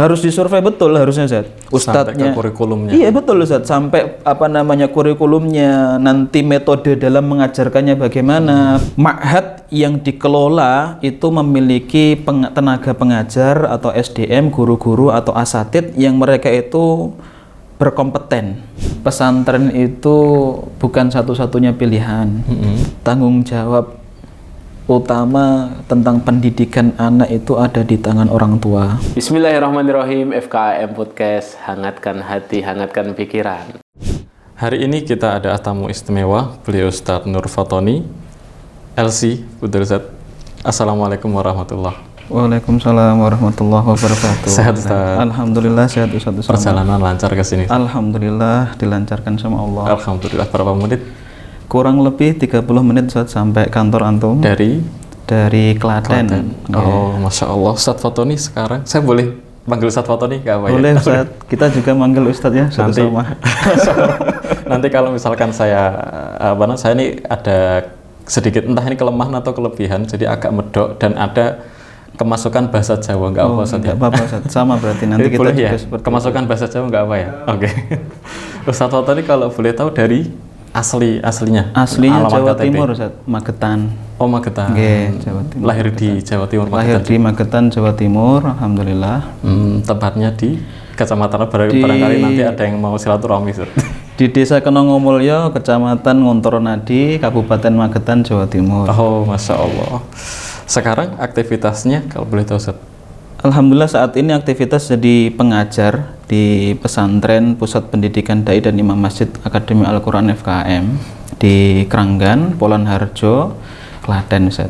Harus disurvei betul harusnya Ustaz. Ustadznya. Sampai ke kurikulumnya. Iya betul Ustaz. Sampai kurikulumnya, nanti metode dalam mengajarkannya bagaimana. Ma'had yang dikelola itu memiliki tenaga pengajar atau SDM, guru-guru atau asatid yang mereka itu berkompeten. Pesantren itu bukan satu-satunya pilihan. Tanggung jawab utama tentang pendidikan anak itu ada di tangan orang tua. Bismillahirrahmanirrahim. FKM Podcast, hangatkan hati, hangatkan pikiran. Hari ini kita ada tamu istimewa, beliau Ustadz Nur Fatoni, LC, Betul Ustadz. Assalamualaikum warahmatullahi. Waalaikumsalam warahmatullahi wabarakatuh. Sehat Ustadz? Alhamdulillah sehat Ustadz. Perjalanan lancar ke sini? Alhamdulillah dilancarkan sama Allah. Alhamdulillah. Berapa menit? Kurang lebih 30 menit Ustadz sampai kantor antum. Dari Klaten. Oh, Masya Allah. Ustadz Fatoni sekarang, saya boleh panggil Ustadz Fatoni nggak apa ya? Boleh Ustadz, kita juga manggil Ustadz ya, nanti, sama. Nanti kalau misalkan saya ini ada sedikit, entah ini kelemahan atau kelebihan, jadi agak medok dan ada kemasukan bahasa Jawa, nggak apa Ustadz ya? Nggak apa-apa Ustadz, sama berarti nanti kita boleh juga ya? seperti Kemasukan bahasa Jawa nggak apa ya? Oke. Ustadz Fatoni kalau boleh tahu dari aslinya Jawa KTP. Timur Ustaz, Magetan. Oh Magetan. Jawa Timur. Lahir Magetan. Di Jawa Timur. Lahir di Magetan, Jawa Timur, alhamdulillah. Tempatnya di Kecamatan barangkali nanti ada yang mau silaturahmi Ustaz. Di Desa Kenongomulyo, Kecamatan Ngontoronadi, Kabupaten Magetan, Jawa Timur. Oh, Masya Allah. Sekarang aktivitasnya kalau boleh tahu Ustaz? Alhamdulillah saat ini aktivitas jadi pengajar di pesantren Pusat Pendidikan Dai dan Imam Masjid Akademi Al-Quran FKM di Kranggan, Polan Harjo, Klaten Ustaz.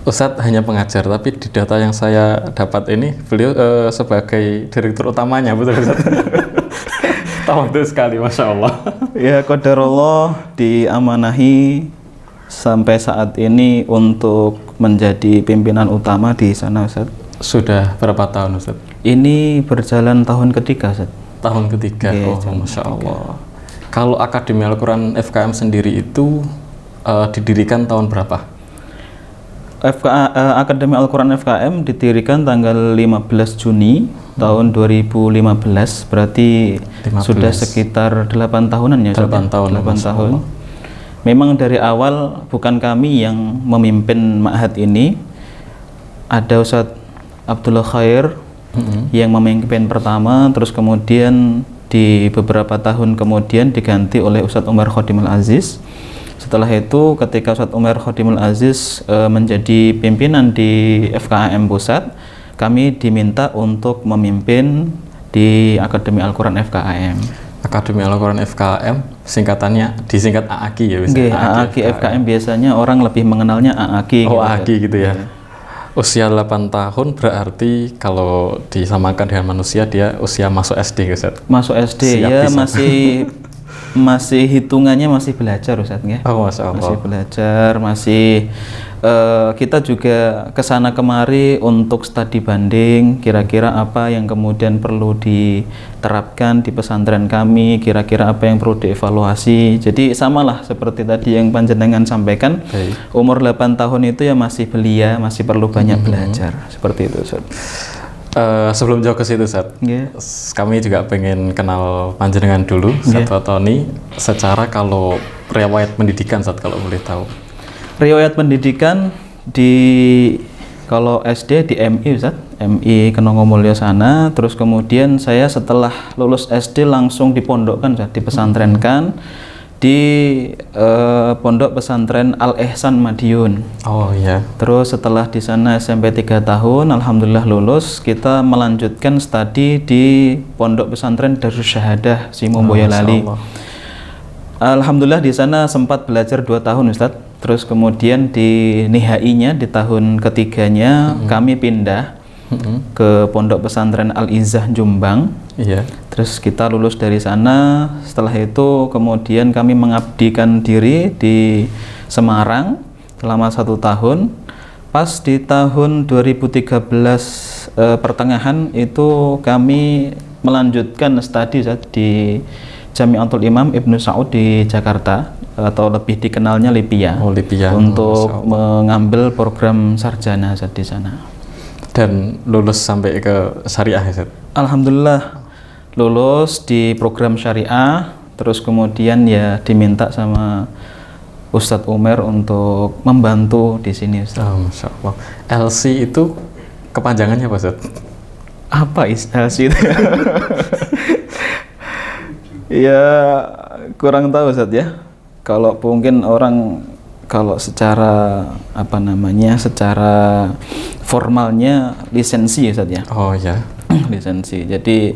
Ustadz hanya pengajar, tapi di data yang saya dapat ini beliau sebagai direktur utamanya, betul Ustadz? Tahu sekali, Masya Allah. Ya, qadarullah diamanahi sampai saat ini untuk menjadi pimpinan utama di sana Ustadz. Sudah berapa tahun Ustaz? Ini berjalan tahun ketiga Ustaz. Tahun ketiga, Masya Allah. Kalau Akademi Al-Quran FKM sendiri itu didirikan tahun berapa? Akademi Al-Quran FKM didirikan tanggal 15 Juni tahun 2015, berarti 15. Sudah sekitar 8 tahunan ya. 8 tahun. Memang dari awal bukan kami yang memimpin ma'had ini, ada Ustadz Abdullah Khair yang memimpin pertama, terus kemudian di beberapa tahun kemudian diganti oleh Ustadz Umar Khodimul Aziz. Setelah itu ketika Ustadz Umar Khodimul Aziz menjadi pimpinan di FKM Pusat, kami diminta untuk memimpin di Akademi Al-Quran FKM. Akademi Al-Quran FKM singkatannya disingkat AAKI ya biasanya. AAKI FKM biasanya orang lebih mengenalnya AAKI. Oh, AAKI gitu ya. Usia 8 tahun berarti kalau disamakan dengan manusia dia usia masuk SD Ustaz. Masuk SD. Siap ya bisa. masih hitungannya masih belajar Ustaz ya. Oh, Masya Allah. Masih belajar, kita juga kesana kemari untuk studi banding kira-kira apa yang kemudian perlu diterapkan di pesantren kami, kira-kira apa yang perlu dievaluasi. Jadi samalah seperti tadi yang panjenengan sampaikan. Umur 8 tahun itu ya masih belia, masih perlu banyak belajar. Seperti itu Ustaz. Sebelum jauh ke situ Ustaz, kami juga pengen kenal panjenengan dulu, Ustaz Fatoni. Secara kalau riwayat pendidikan Ustaz kalau boleh tahu. Riwayat pendidikan kalau SD di MI Ustaz, MI Kenongomulyo sana, terus kemudian saya setelah lulus SD langsung dipondokkan Ustaz, dipesantrenkan di Pondok Pesantren Al Ihsan Madiun. Oh iya. Terus setelah di sana SMP 3 tahun, alhamdulillah lulus, kita melanjutkan studi di Pondok Pesantren Darus Syahadah Simo Boyolali. Alhamdulillah di sana sempat belajar 2 tahun Ustaz. Terus kemudian di nihainya di tahun ketiganya kami pindah ke Pondok Pesantren Al-Izzah Jombang. Iya. Terus kita lulus dari sana. Setelah itu kemudian kami mengabdikan diri di Semarang selama 1 tahun. Pas di tahun 2013 pertengahan itu kami melanjutkan studi di Jami'atul Imam Ibnu Saud di Jakarta, atau lebih dikenalnya Lipia. Oh, Lipia. Untuk mengambil program sarjana di sana. Dan lulus sampai ke syariah ya Ustaz? Alhamdulillah lulus di program syariah, terus kemudian ya diminta sama Ustadz Umar untuk membantu di sini Ustaz. Oh, Masya Allah. LC itu kepanjangannya apa Ustaz? Apa LC itu? Ya kurang tahu Ustaz ya. Kalau mungkin orang kalau secara secara formalnya lisensi Ustaz ya. Oh ya. Lisensi. Jadi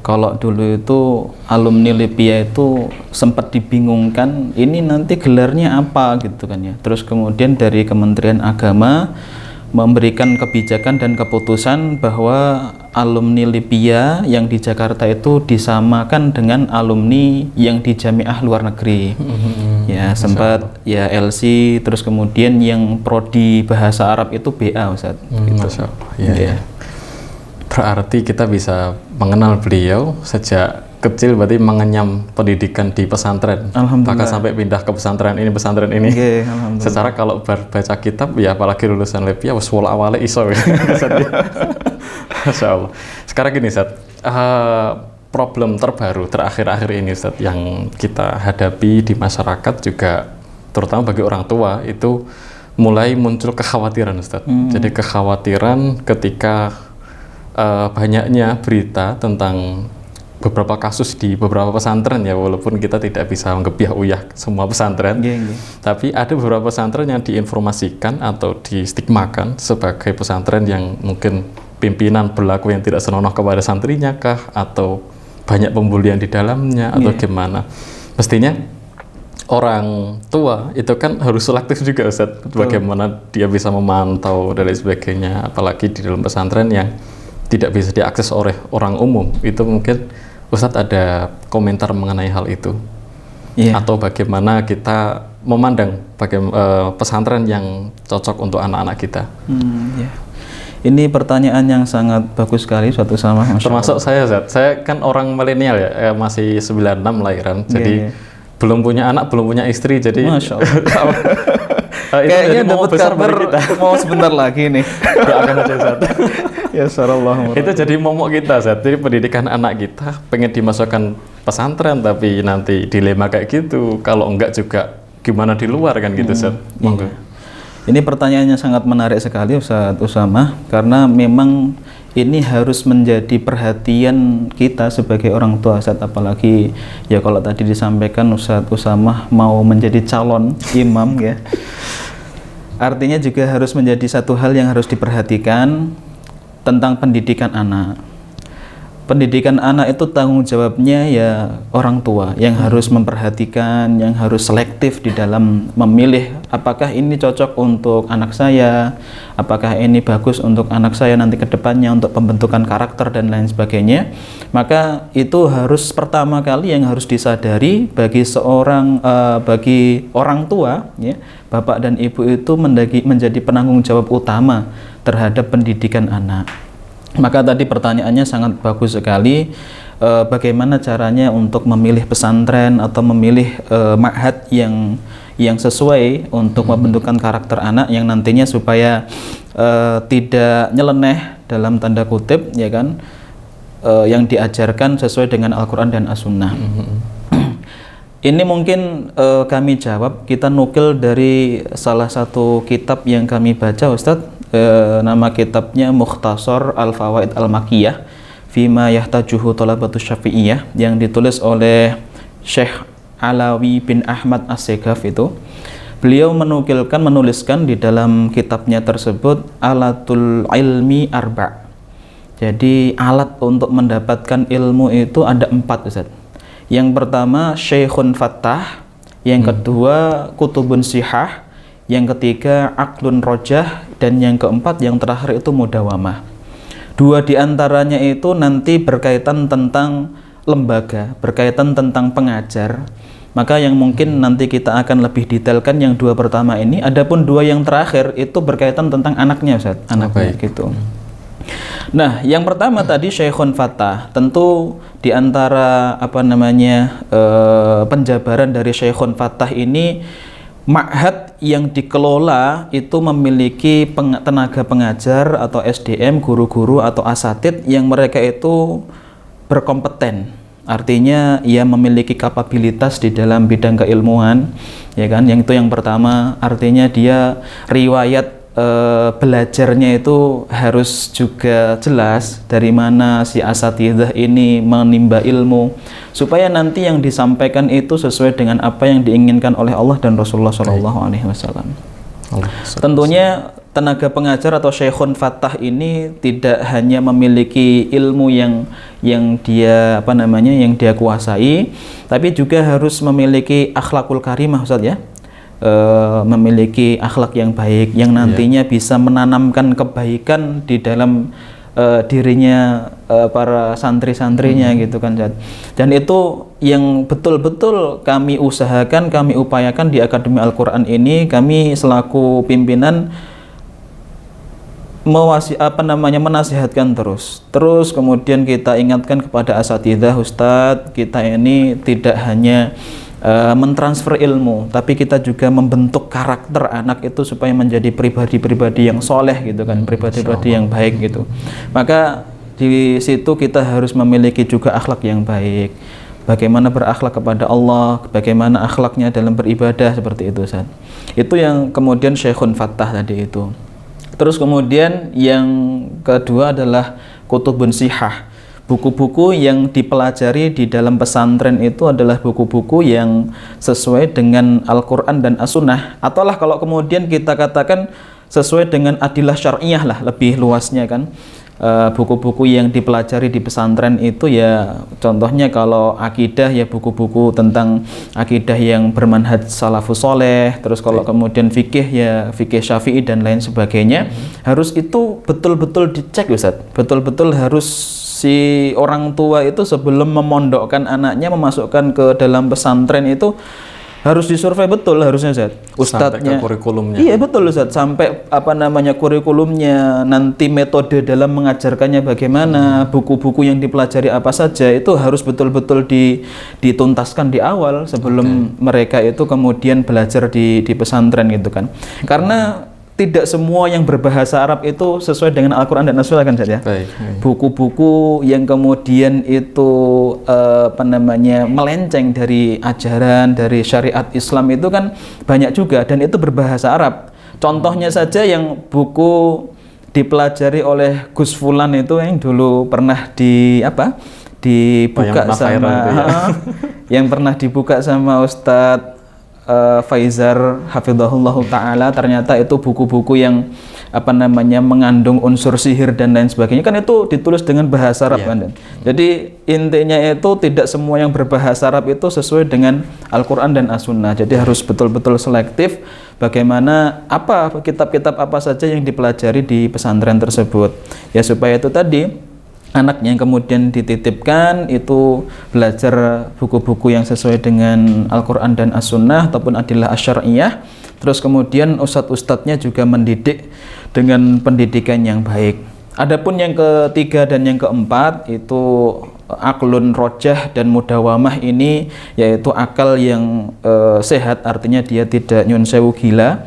kalau dulu itu alumni LIPIA itu sempat dibingungkan ini nanti gelarnya apa gitu kan ya. Terus kemudian dari Kementerian Agama memberikan kebijakan dan keputusan bahwa alumni LIPIA yang di Jakarta itu disamakan dengan alumni yang di jamiah luar negeri. Ya sempat ya LC, terus kemudian yang prodi bahasa Arab itu BA Ustaz. Gitu. Masya Allah. Ya. Berarti kita bisa mengenal beliau sejak kecil, berarti mengenyam pendidikan di pesantren. Alhamdulillah. Bahkan sampai pindah ke pesantren ini. Okay, alhamdulillah. Secara kalau baca kitab ya apalagi lulusan LIPIA wis wala awale iso. Masya Allah. Sekarang gini Ustaz, problem terbaru terakhir-akhir ini Ustaz yang kita hadapi di masyarakat juga terutama bagi orang tua itu mulai muncul kekhawatiran Ustaz. Jadi kekhawatiran ketika banyaknya berita tentang beberapa kasus di beberapa pesantren ya, walaupun kita tidak bisa ngebiah uyah semua pesantren, tapi ada beberapa pesantren yang diinformasikan atau distigmakan sebagai pesantren yang mungkin pimpinan berlaku yang tidak senonoh kepada santrinya kah, atau banyak pembulian di dalamnya atau gimana. Mestinya orang tua itu kan harus selektif juga Ustaz, bagaimana dia bisa memantau dan lain sebagainya, apalagi di dalam pesantren yang tidak bisa diakses oleh orang umum. Itu mungkin Ustadz ada komentar mengenai hal itu, atau bagaimana kita memandang pesantren yang cocok untuk anak-anak kita. Ini pertanyaan yang sangat bagus sekali suatu sama. Termasuk saya Ustadz, saya kan orang milenial ya, masih 96 lahiran, jadi belum punya anak, belum punya istri, jadi Masya Allah. Kayaknya dapat kabar mau sebentar lagi nih. Doakan aja Ustadz. Ya sarallah. Itu jadi momok kita Ustadz. Jadi pendidikan anak kita pengen dimasukkan pesantren, tapi nanti dilema kayak gitu. Kalau enggak juga gimana di luar kan gitu Ustadz. Iya. Ini pertanyaannya sangat menarik sekali Ustadz Usama, karena memang ini harus menjadi perhatian kita sebagai orang tua Ustadz, apalagi ya kalau tadi disampaikan Ustadz Usama mau menjadi calon imam ya. Artinya juga harus menjadi satu hal yang harus diperhatikan tentang pendidikan anak. Pendidikan anak itu tanggung jawabnya ya orang tua yang harus memperhatikan, yang harus selektif di dalam memilih apakah ini cocok untuk anak saya, apakah ini bagus untuk anak saya nanti ke depannya untuk pembentukan karakter dan lain sebagainya. Maka itu harus pertama kali yang harus disadari bagi bagi orang tua ya, bapak dan ibu itu menjadi penanggung jawab utama terhadap pendidikan anak. Maka tadi pertanyaannya sangat bagus sekali, bagaimana caranya untuk memilih pesantren atau memilih ma'had yang sesuai untuk membentukkan karakter anak yang nantinya supaya tidak nyeleneh dalam tanda kutip ya kan, yang diajarkan sesuai dengan Al-Quran dan As-Sunnah. Ini mungkin kami jawab, kita nukil dari salah satu kitab yang kami baca Ustadz. Nama kitabnya Mukhtasar Al-Fawaid Al-Makiyah Fima Yahtajuhu Thalabatus Syafi'iyah, yang ditulis oleh Syekh Alawi bin Ahmad As-Segaf. Itu beliau menuliskan di dalam kitabnya tersebut alatul ilmi arba'. Jadi alat untuk mendapatkan ilmu itu ada 4 Ustaz. Yang pertama Syekhun Fattah, yang kedua Kutubun Sihah, yang ketiga Aqlun Rojah, dan yang keempat yang terakhir itu Mudawamah. 2 diantaranya itu nanti berkaitan tentang lembaga, berkaitan tentang pengajar. Maka yang mungkin nanti kita akan lebih detailkan yang 2 pertama ini. Adapun 2 yang terakhir itu berkaitan tentang anaknya Ustaz, anaknya gitu. Nah, yang pertama tadi Syekhun Fattah, tentu diantara penjabaran dari Syekhun Fattah ini ma'had yang dikelola itu memiliki tenaga pengajar atau SDM, guru-guru atau asatid yang mereka itu berkompeten. Artinya ia memiliki kapabilitas di dalam bidang keilmuan, ya kan? Yang itu yang pertama, artinya dia riwayat belajarnya itu harus juga jelas dari mana si asatidzah ini menimba ilmu, supaya nanti yang disampaikan itu sesuai dengan apa yang diinginkan oleh Allah dan Rasulullah SAW. Tentunya tenaga pengajar atau syekhun fattah ini tidak hanya memiliki ilmu yang dia yang dia kuasai, tapi juga harus memiliki akhlakul karimah, Ustaz ya. Memiliki akhlak yang baik yang nantinya bisa menanamkan kebaikan di dalam dirinya para santri-santrinya gitu kan. Dan itu yang betul-betul kami usahakan, kami upayakan di Akademi Al-Quran ini. Kami selaku pimpinan menasihatkan terus kemudian kita ingatkan kepada asatidzah, ustadz kita ini tidak hanya mentransfer ilmu, tapi kita juga membentuk karakter anak itu supaya menjadi pribadi-pribadi yang soleh gitu kan, pribadi-pribadi yang baik gitu. Maka di situ kita harus memiliki juga akhlak yang baik. Bagaimana berakhlak kepada Allah, bagaimana akhlaknya dalam beribadah, seperti itu, Ustaz. Itu yang kemudian syekhun fattah tadi itu. Terus kemudian yang kedua adalah kutubun sihah. Buku-buku yang dipelajari di dalam pesantren itu adalah buku-buku yang sesuai dengan Al-Quran dan As-Sunnah, ataulah kalau kemudian kita katakan sesuai dengan adilah syar'iyah lah, lebih luasnya kan. Buku-buku yang dipelajari di pesantren itu ya contohnya kalau akidah ya buku-buku tentang akidah yang bermanhaj salafus soleh, terus kalau kemudian fikih ya fikih syafi'i dan lain sebagainya. Harus itu betul-betul dicek, Ustaz, betul-betul harus si orang tua itu sebelum memondokkan anaknya, memasukkan ke dalam pesantren itu harus disurvei betul harusnya, Ustaz. Ustadznya, kurikulumnya. Iya betul, Ustaz, sampai kurikulumnya, nanti metode dalam mengajarkannya bagaimana, buku-buku yang dipelajari apa saja, itu harus betul-betul dituntaskan di awal sebelum mereka itu kemudian belajar di pesantren gitu kan. Karena tidak semua yang berbahasa Arab itu sesuai dengan Al-Quran dan As-Sunnah kan, Ustaz ya. Buku-buku yang kemudian itu melenceng dari ajaran, dari syariat Islam itu kan banyak juga, dan itu berbahasa Arab. Contohnya saja yang buku dipelajari oleh Gus Fulan itu yang dulu pernah dibuka sama yang pernah dibuka sama Ustadz Faizar hafizahullah ta'ala, ternyata itu buku-buku yang mengandung unsur sihir dan lain sebagainya kan, itu ditulis dengan bahasa Arab kan. Jadi intinya itu tidak semua yang berbahasa Arab itu sesuai dengan Al-Quran dan As-Sunnah. Jadi harus betul-betul selektif bagaimana kitab-kitab apa saja yang dipelajari di pesantren tersebut, ya supaya itu tadi anaknya yang kemudian dititipkan itu belajar buku-buku yang sesuai dengan Al-Quran dan As-Sunnah ataupun adilah asyariyah. Terus kemudian ustadz-ustadznya juga mendidik dengan pendidikan yang baik. Adapun yang ketiga dan yang keempat itu aklun rojah dan mudawamah, ini yaitu akal yang sehat, artinya dia tidak nyun sewu gila,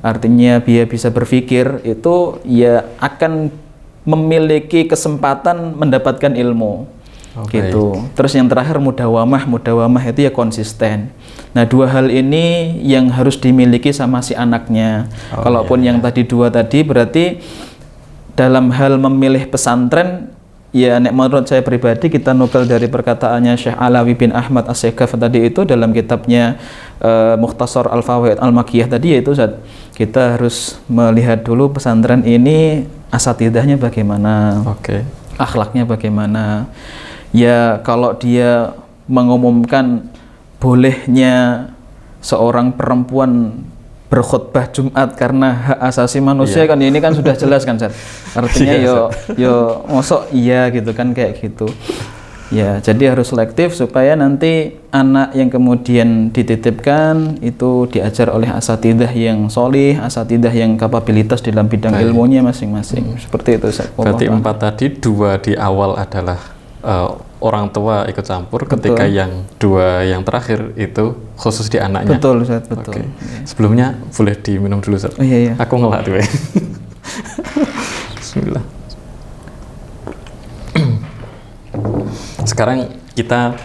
artinya dia bisa berpikir, itu ya akan memiliki kesempatan mendapatkan ilmu gitu. Terus yang terakhir mudawamah itu ya konsisten. Nah, dua hal ini yang harus dimiliki sama si anaknya. Kalaupun yang tadi dua tadi, berarti dalam hal memilih pesantren ya menurut saya pribadi, kita nukil dari perkataannya Syekh Alawi bin Ahmad As-Sekaf tadi itu dalam kitabnya Mukhtasar Al-Fawaid Al-Makiyah tadi, yaitu kita harus melihat dulu pesantren ini asatidahnya bagaimana, akhlaknya bagaimana. Ya kalau dia mengumumkan bolehnya seorang perempuan berkhutbah Jumat karena hak asasi manusia kan, ini kan sudah jelas kan, Zat. Artinya yo mosok iya gitu kan, kayak gitu. Ya, jadi harus selektif supaya nanti anak yang kemudian dititipkan itu diajar oleh asatidzah yang solih, asatidzah yang kapabilitas dalam bidang ilmunya masing-masing. Seperti itu, Zat. Berarti 4 tadi, 2 di awal adalah orang tua ikut campur, Betul. ketika yang dua yang terakhir itu khusus di anaknya. Betul Ustaz, betul. Oke. Sebelumnya boleh diminum dulu Ustaz. Oh, iya. Aku ngelak tuh ya. Bismillah. Sekarang kita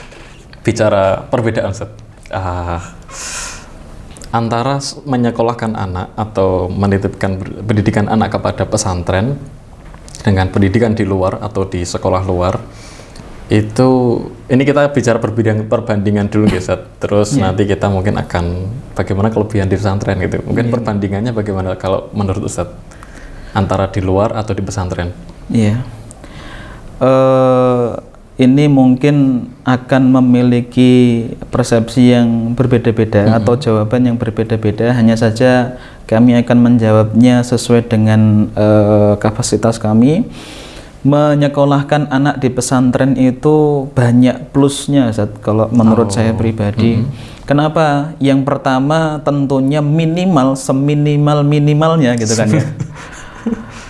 bicara perbedaan Ustaz. Antara menyekolahkan anak atau menitipkan pendidikan anak kepada pesantren dengan pendidikan di luar atau di sekolah luar, itu ini kita bicara perbandingan dulu ya Ustaz. Terus nanti kita mungkin akan bagaimana kelebihan di pesantren gitu. Mungkin perbandingannya bagaimana kalau menurut Ustaz antara di luar atau di pesantren? Iya. Ini mungkin akan memiliki persepsi yang berbeda-beda atau jawaban yang berbeda-beda. Hanya saja kami akan menjawabnya sesuai dengan kapasitas kami. Menyekolahkan anak di pesantren itu banyak plusnya, Ustaz, kalau menurut saya pribadi. Kenapa? Yang pertama tentunya minimal, seminimal-minimalnya gitu kan ya.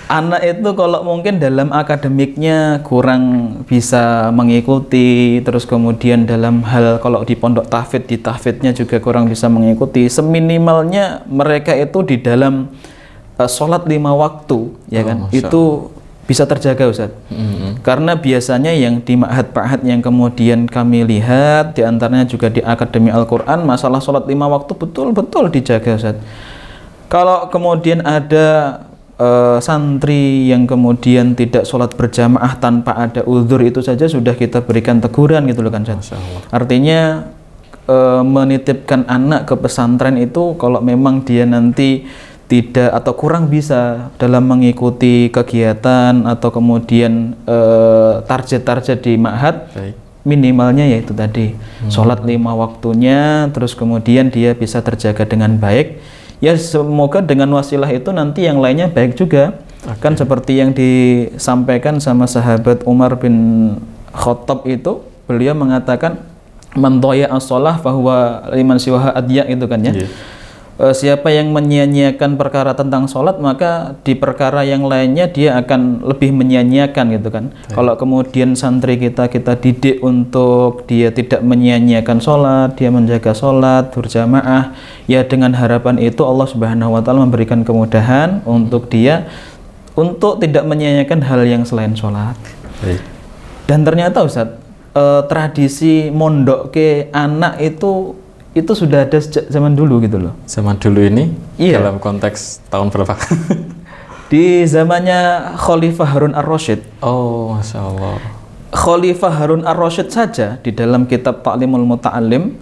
Anak itu kalau mungkin dalam akademiknya kurang bisa mengikuti, terus kemudian dalam hal kalau di pondok tahfidz, di tahfidznya juga kurang bisa mengikuti. Seminimalnya mereka itu di dalam sholat 5 waktu, ya kan? Itu bisa terjaga, Ustaz. Karena biasanya yang di ma'had-ma'had yang kemudian kami lihat, diantaranya juga di Akademi Al-Quran, masalah sholat 5 waktu betul-betul dijaga, Ustaz. Kalau kemudian ada santri yang kemudian tidak sholat berjamaah tanpa ada uzur, itu saja sudah kita berikan teguran gitu loh kan, Ustaz. Artinya menitipkan anak ke pesantren itu kalau memang dia nanti tidak atau kurang bisa dalam mengikuti kegiatan atau kemudian target-target di ma'had, minimalnya yaitu tadi sholat 5 waktunya, terus kemudian dia bisa terjaga dengan baik. Ya semoga dengan wasilah itu nanti yang lainnya baik juga. Kan seperti yang disampaikan sama sahabat Umar bin Khattab itu, beliau mengatakan man dhaya as-shalah fahuwa liman siwaha adya, itu kan ya. Siapa yang menyia-nyiakan perkara tentang sholat, maka di perkara yang lainnya dia akan lebih menyia-nyiakan gitu kan. Kalau kemudian santri kita didik untuk dia tidak menyia-nyiakan sholat, dia menjaga sholat berjamaah, ya dengan harapan itu Allah Subhanahu wa Ta'ala memberikan kemudahan untuk dia untuk tidak menyia-nyiakan hal yang selain sholat. Dan ternyata Ustaz, tradisi mondok ke anak itu sudah ada sejak zaman dulu gitu loh. Zaman dulu ini dalam konteks tahun berapa? Di zamannya Khalifah Harun ar-Rasyid. Oh, Masya Allah. Khalifah Harun ar-Rasyid saja di dalam kitab Ta'limul Muta'allim,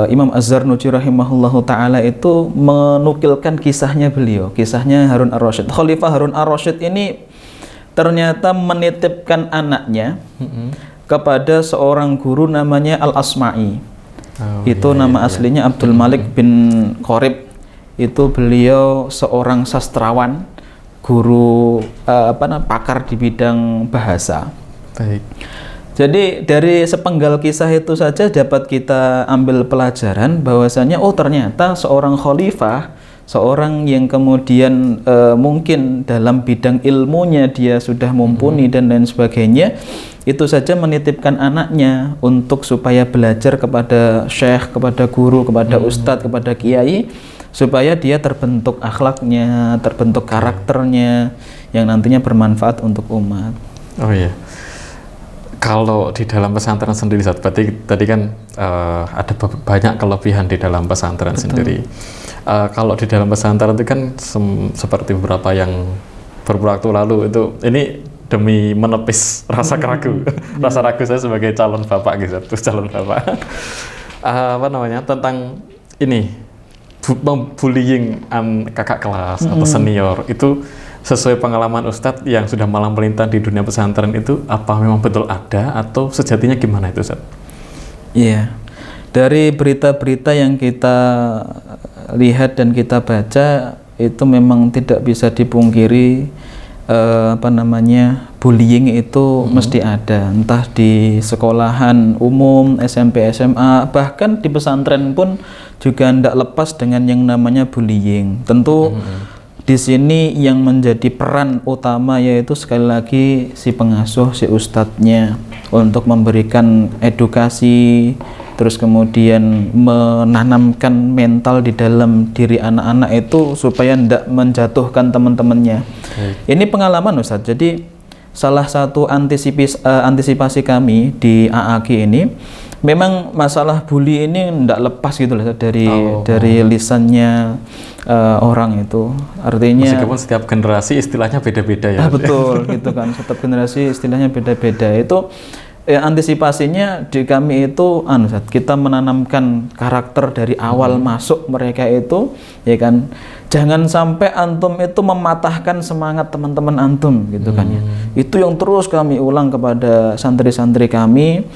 Imam Az-Zarnuji rahimahullahu ta'ala itu menukilkan kisahnya beliau, kisahnya Harun ar-Rasyid. Khalifah Harun ar-Rasyid ini ternyata menitipkan anaknya kepada seorang guru namanya Al-Asma'i. Nama aslinya Abdul Malik bin Qorib. Itu beliau seorang sastrawan, guru pakar di bidang bahasa. Jadi dari sepenggal kisah itu saja dapat kita ambil pelajaran bahwasanya ternyata seorang khalifah, seorang yang kemudian mungkin dalam bidang ilmunya dia sudah mumpuni dan lain sebagainya, itu saja menitipkan anaknya untuk supaya belajar kepada syekh, kepada guru, kepada ustadz, kepada kiai, supaya dia terbentuk akhlaknya, terbentuk karakternya yang nantinya bermanfaat untuk umat. Oh iya. Kalau di dalam pesantren sendiri, berarti tadi kan ada banyak kelebihan di dalam pesantren sendiri. Kalau di dalam pesantren itu kan seperti beberapa yang beberapa waktu lalu itu, ini demi menepis rasa ragu, rasa ragu saya sebagai calon bapak gitu, terus calon bapak, tentang ini bullying kakak kelas atau senior, itu sesuai pengalaman Ustadz yang sudah malang melintang di dunia pesantren itu, apa memang betul ada atau sejatinya gimana itu Ustadz? Iya, dari berita-berita yang kita lihat dan kita baca itu memang tidak bisa dipungkiri bullying itu mesti ada, entah di sekolahan umum, SMP, SMA, bahkan di pesantren pun juga tidak lepas dengan yang namanya bullying. Tentu di sini yang menjadi peran utama yaitu sekali lagi si pengasuh, si ustadznya untuk memberikan edukasi, terus kemudian menanamkan mental di dalam diri anak-anak itu supaya tidak menjatuhkan teman-temannya. Ini pengalaman Ustadz. Jadi salah satu antisipasi kami di AAG ini memang masalah bully ini tidak lepas gitu loh dari lisannya orang itu. Artinya meskipun setiap generasi istilahnya beda-beda ya. Betul gitu kan. Setiap generasi istilahnya beda-beda. Itu antisipasinya di kami itu kita menanamkan karakter dari awal masuk mereka itu, ya kan. Jangan sampai antum itu mematahkan semangat teman-teman antum gitu kan ya. Itu yang terus kami ulang kepada santri-santri kami.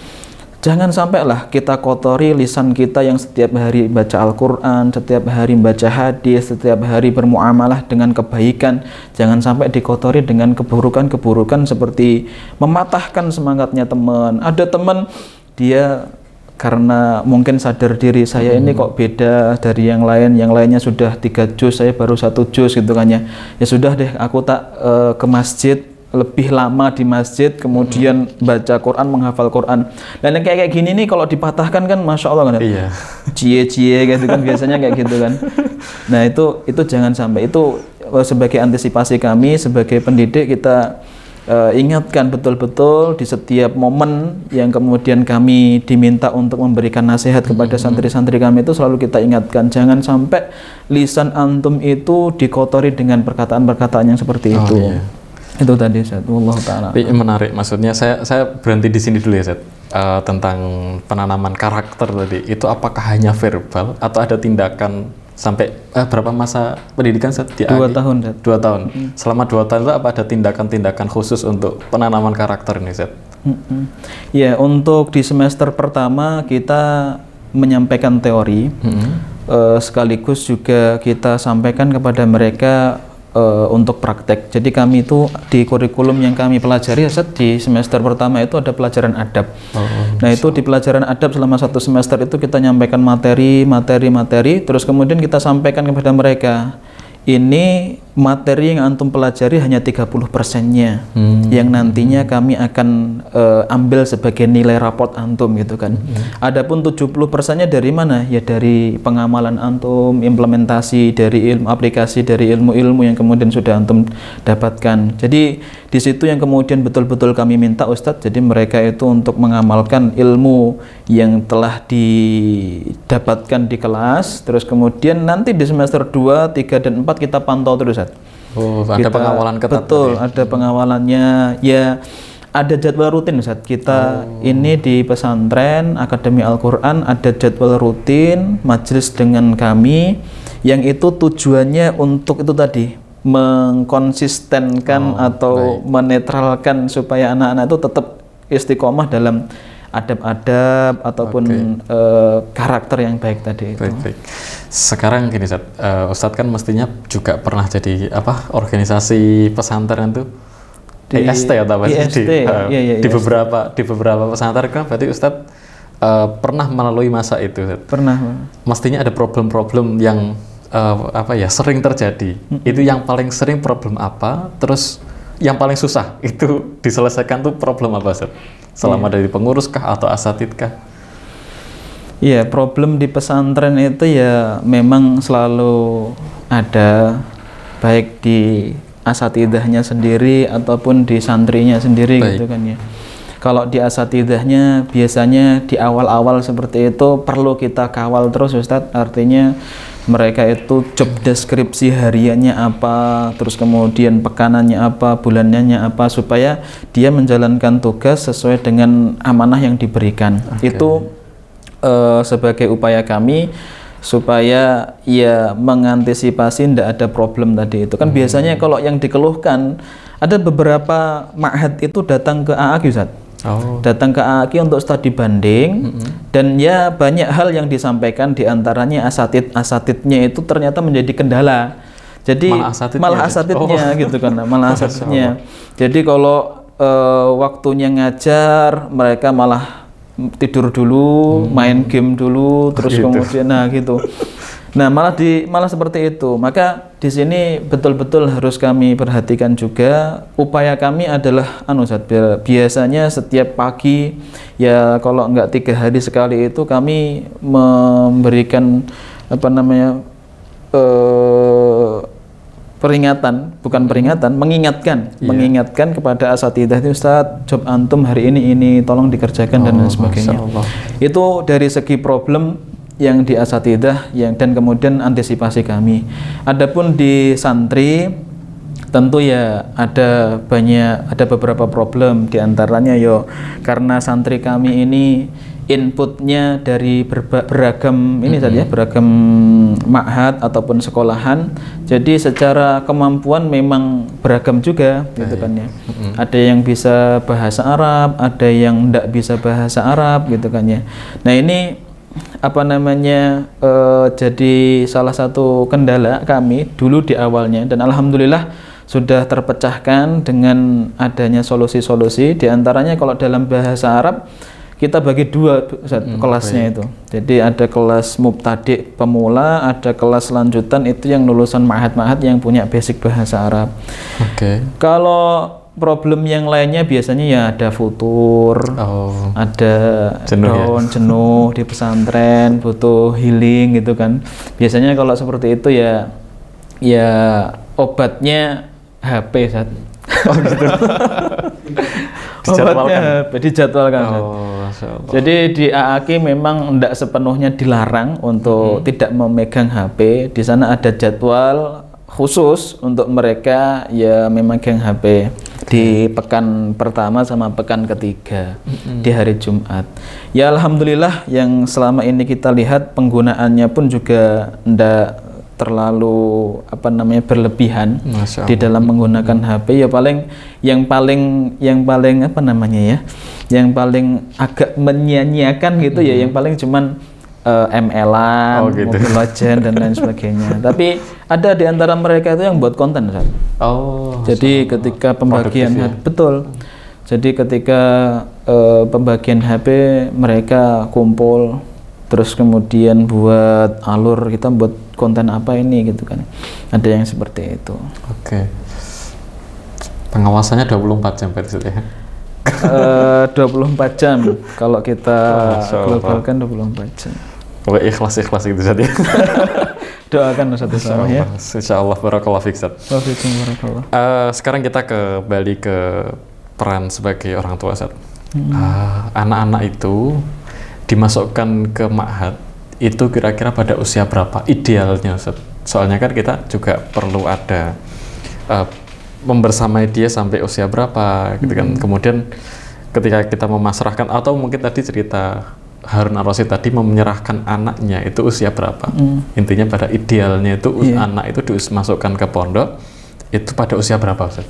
Jangan sampailah kita kotori lisan kita yang setiap hari baca Al-Quran, setiap hari baca hadis, setiap hari bermuamalah dengan kebaikan. Jangan sampai dikotori dengan keburukan-keburukan seperti mematahkan semangatnya teman. Ada teman dia karena mungkin sadar diri, saya ini kok beda dari yang lainnya sudah 3 juz, saya baru 1 juz gitu kan ya. Ya sudah deh, aku tak ke masjid, lebih lama di masjid, kemudian baca Quran, menghafal Quran. Dan yang kayak gini nih kalau dipatahkan kan Masya Allah kan, iya. Cie-cie gitu kan, biasanya kayak gitu kan. Nah itu jangan sampai. Itu sebagai antisipasi kami, sebagai pendidik kita ingatkan betul-betul di setiap momen yang kemudian kami diminta untuk memberikan nasihat kepada santri-santri kami itu selalu kita ingatkan, jangan sampai lisan antum itu dikotori dengan perkataan-perkataan yang seperti itu. Iya. Itu tadi Ustaz, wallahu ta'ala. Menarik, maksudnya saya berhenti di sini dulu ya Ustaz. Tentang penanaman karakter tadi, itu apakah hanya verbal atau ada tindakan sampai berapa masa pendidikan Ustaz? 2 tahun Ustaz. 2 tahun. Selama 2 tahun itu apa ada tindakan-tindakan khusus untuk penanaman karakter ini Ustaz? Ya, untuk di semester pertama kita menyampaikan teori, sekaligus juga kita sampaikan kepada mereka untuk praktek. Jadi kami itu di kurikulum yang kami pelajari di semester pertama itu ada pelajaran adab. Nah itu di pelajaran adab selama 1 semester itu kita nyampaikan materi, terus kemudian kita sampaikan kepada mereka, ini materi yang antum pelajari hanya 30%-nya yang nantinya kami akan ambil sebagai nilai raport antum gitu kan. Adapun 70%-nya dari mana? Ya dari pengamalan antum, implementasi dari ilmu, aplikasi dari ilmu-ilmu yang kemudian sudah antum dapatkan. Jadi di situ yang kemudian betul-betul kami minta Ustadz, jadi mereka itu untuk mengamalkan ilmu yang telah didapatkan di kelas, terus kemudian nanti di semester 2, 3, dan 4 kita pantau terus Ustadz. Ada pengawalan ketat. Betul, ada pengawalannya. Ya, ada jadwal rutin Ustadz. Kita ini di pesantren Akademi Al-Quran ada jadwal rutin majelis dengan kami yang itu tujuannya untuk itu tadi, mengkonsistenkan atau menetralkan supaya anak-anak itu tetap istiqomah dalam adab-adab ataupun karakter yang baik tadi itu. Baik. Sekarang gini Ustadz kan mestinya juga pernah jadi organisasi pesantren itu di IST atau apa sih? Di beberapa pesantren kan berarti Ustadz pernah melalui masa itu Ustadz. Pernah. Mestinya ada problem-problem yang sering terjadi. Itu yang paling sering problem apa? Terus yang paling susah itu diselesaikan tuh problem apa Ustadz? Selama dari pengurus kah atau asatid kah? Iya, problem di pesantren itu ya memang selalu ada, baik di asatidahnya sendiri ataupun di santrinya sendiri. Baik. Gitu kan ya. Kalau di asatidahnya biasanya di awal-awal seperti itu perlu kita kawal terus Ustadz, artinya mereka itu job deskripsi hariannya apa, terus kemudian pekanannya apa, bulanannya apa, supaya dia menjalankan tugas sesuai dengan amanah yang diberikan. Itu sebagai upaya kami supaya ya mengantisipasi tidak ada problem tadi itu kan. Biasanya kalau yang dikeluhkan, ada beberapa ma'had itu datang ke AAG Ustaz. Datang ke AAG untuk studi banding, dan ya banyak hal yang disampaikan, diantaranya asatidnya itu ternyata menjadi kendala. Jadi malah asatidnya gitu kan, malah asatidnya. Jadi kalau waktunya ngajar mereka malah tidur dulu, main game dulu, terus kemudian gitu. Nah, malah seperti itu. Maka di sini betul-betul harus kami perhatikan juga. Upaya kami adalah Ustaz, biasanya setiap pagi ya kalau enggak 3 hari sekali itu kami memberikan peringatan, bukan peringatan, mengingatkan kepada asatidzah itu, Ustaz, job antum hari ini tolong dikerjakan dan lain sebagainya. Itu dari segi problem yang di asatidzah dan kemudian antisipasi kami. Adapun di santri tentu ya ada beberapa problem, diantaranya karena santri kami ini inputnya dari beragam beragam ma'had ataupun sekolahan, jadi secara kemampuan memang beragam juga gitu kan ya. Ada yang bisa bahasa Arab, ada yang tidak bisa bahasa Arab gitu kan ya. Nah ini jadi salah satu kendala kami dulu di awalnya, dan alhamdulillah sudah terpecahkan dengan adanya solusi-solusi. Diantaranya kalau dalam bahasa Arab kita bagi 2 kelasnya itu. Jadi ada kelas mubtadi pemula, ada kelas lanjutan itu yang lulusan ma'had-ma'had yang punya basic bahasa Arab. Kalau problem yang lainnya biasanya ya ada futur, ada jenuh di pesantren, butuh healing gitu kan. Biasanya kalau seperti itu ya obatnya HP, Ustaz. Gitu. Obatnya HP dijadwalkan. Jadi di AAK memang tidak sepenuhnya dilarang untuk tidak memegang HP. Di sana ada jadwal khusus untuk mereka ya memegang HP di pekan pertama sama pekan ketiga di hari Jumat. Ya alhamdulillah yang selama ini kita lihat penggunaannya pun juga tidak terlalu berlebihan di dalam menggunakan HP. Ya yang paling agak menyia-nyiakan gitu ya, yang paling cuman ML-an, Mobile Legends dan lain sebagainya. Tapi ada di antara mereka itu yang buat konten, Ustaz. Jadi ketika pembagian Jadi ketika pembagian HP mereka kumpul, terus kemudian buat alur, kita buat konten apa ini gitu kan. Ada yang seperti itu. Pengawasannya 24 jam berarti ya? 24 jam kalau kita globalkan 24 jam. Pokoknya ikhlas gitu Ustaz ya. Doakan satu sama ya. Insyaallah, barakallahu fiik Ustaz. Sekarang kita kembali ke peran sebagai orang tua Ustaz. Anak-anak itu dimasukkan ke ma'had itu kira-kira pada usia berapa idealnya Ustaz? Soalnya kan kita juga perlu ada membersamai dia sampai usia berapa gitu kan. Kemudian ketika kita memasrahkan, atau mungkin tadi cerita Harun Ar-Rasyid tadi menyerahkan anaknya itu usia berapa? Intinya pada idealnya itu anak itu dimasukkan ke pondok itu pada usia berapa Ustaz?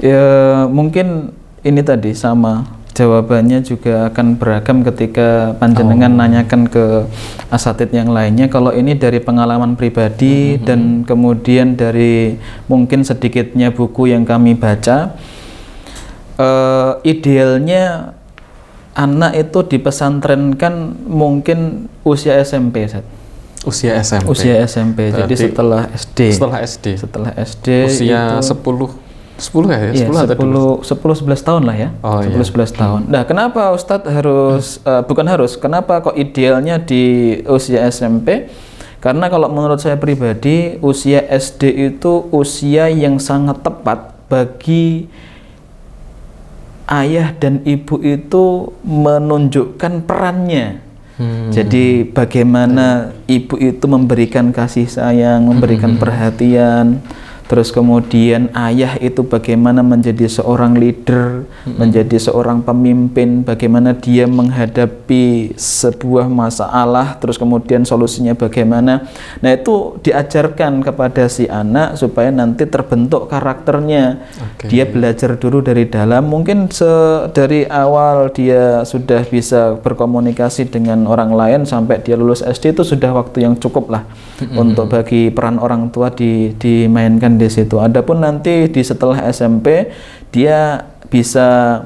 Ya mungkin ini tadi sama jawabannya juga akan beragam ketika panjenengan nanyakan ke asatidz yang lainnya. Kalau ini dari pengalaman pribadi dan kemudian dari mungkin sedikitnya buku yang kami baca, idealnya anak itu dipesantrenkan mungkin usia SMP, Ustaz. Usia SMP. Usia SMP. Jadi setelah SD. Setelah SD. Usia itu 10 ya? 10-11 tahun lah ya. 10-11 tahun. Nah, kenapa Ustadz kenapa kok idealnya di usia SMP? Karena kalau menurut saya pribadi, usia SD itu usia yang sangat tepat bagi ayah dan ibu itu menunjukkan perannya. Jadi bagaimana ibu itu memberikan kasih sayang, memberikan perhatian, terus kemudian ayah itu bagaimana menjadi seorang leader, menjadi seorang pemimpin, bagaimana dia menghadapi sebuah masalah, terus kemudian solusinya bagaimana. Nah itu diajarkan kepada si anak supaya nanti terbentuk karakternya. Dia belajar dulu dari dalam, mungkin dari awal dia sudah bisa berkomunikasi dengan orang lain sampai dia lulus SD itu sudah waktu yang cukup lah untuk bagi peran orang tua dimainkan di situ. Adapun nanti di setelah SMP dia bisa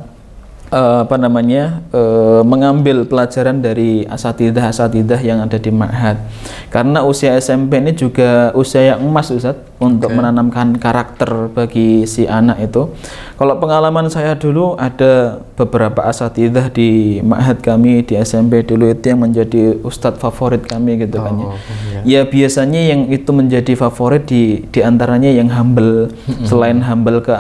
mengambil pelajaran dari asatidah yang ada di ma'had. Karena usia SMP ini juga usia yang emas Ustaz untuk menanamkan karakter bagi si anak itu. Kalau pengalaman saya dulu ada beberapa asatidah di ma'had kami di SMP dulu itu yang menjadi ustadz favorit kami gitu kan ya. Ya biasanya yang itu menjadi favorit di antaranya yang humble. Selain humble ke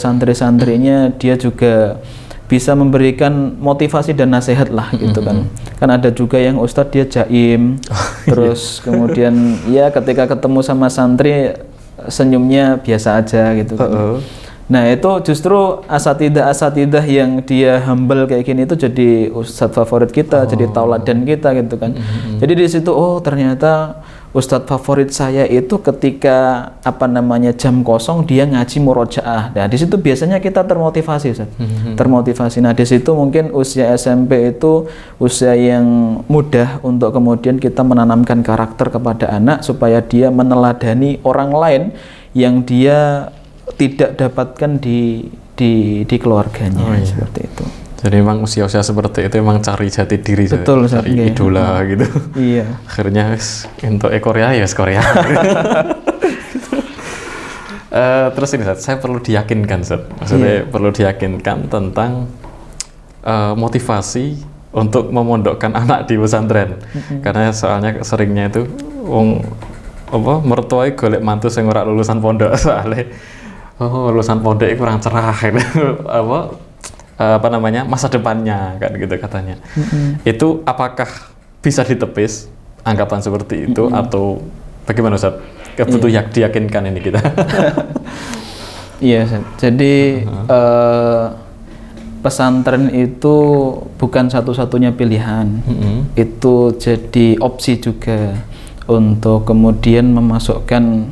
santri-santrinya, dia juga bisa memberikan motivasi dan nasihat lah gitu kan. Kan ada juga yang ustadz dia jaim, terus kemudian ya ketika ketemu sama santri senyumnya biasa aja gitu kan. Nah itu justru asatidah yang dia humble kayak gini itu jadi ustadz favorit kita, jadi tauladan kita gitu kan. Jadi di situ ternyata ustadz favorit saya itu ketika jam kosong dia ngaji murojaah. Nah di situ biasanya kita termotivasi Ustadz. Termotivasi. Nah di situ mungkin usia SMP itu usia yang mudah untuk kemudian kita menanamkan karakter kepada anak supaya dia meneladani orang lain yang dia tidak dapatkan di keluarganya. Seperti itu. Jadi memang usia-usia seperti itu memang cari jati diri, betul, cari idola gitu. Iya. Akhirnya untuk Korea ya Korea. Terus ini saya perlu diyakinkan, maksudnya perlu diyakinkan tentang motivasi untuk memondokkan anak di pesantren. Karena soalnya seringnya itu mertuai golek mantu sing ora lulusan pondok soalnya. Lulusan pondok itu kurang cerah masa depannya kan gitu katanya. Itu apakah bisa ditepis anggapan seperti itu atau bagaimana Ustaz? Butuh diyakinkan ini kita. Iya, jadi pesantren itu bukan satu-satunya pilihan. Itu jadi opsi juga untuk kemudian memasukkan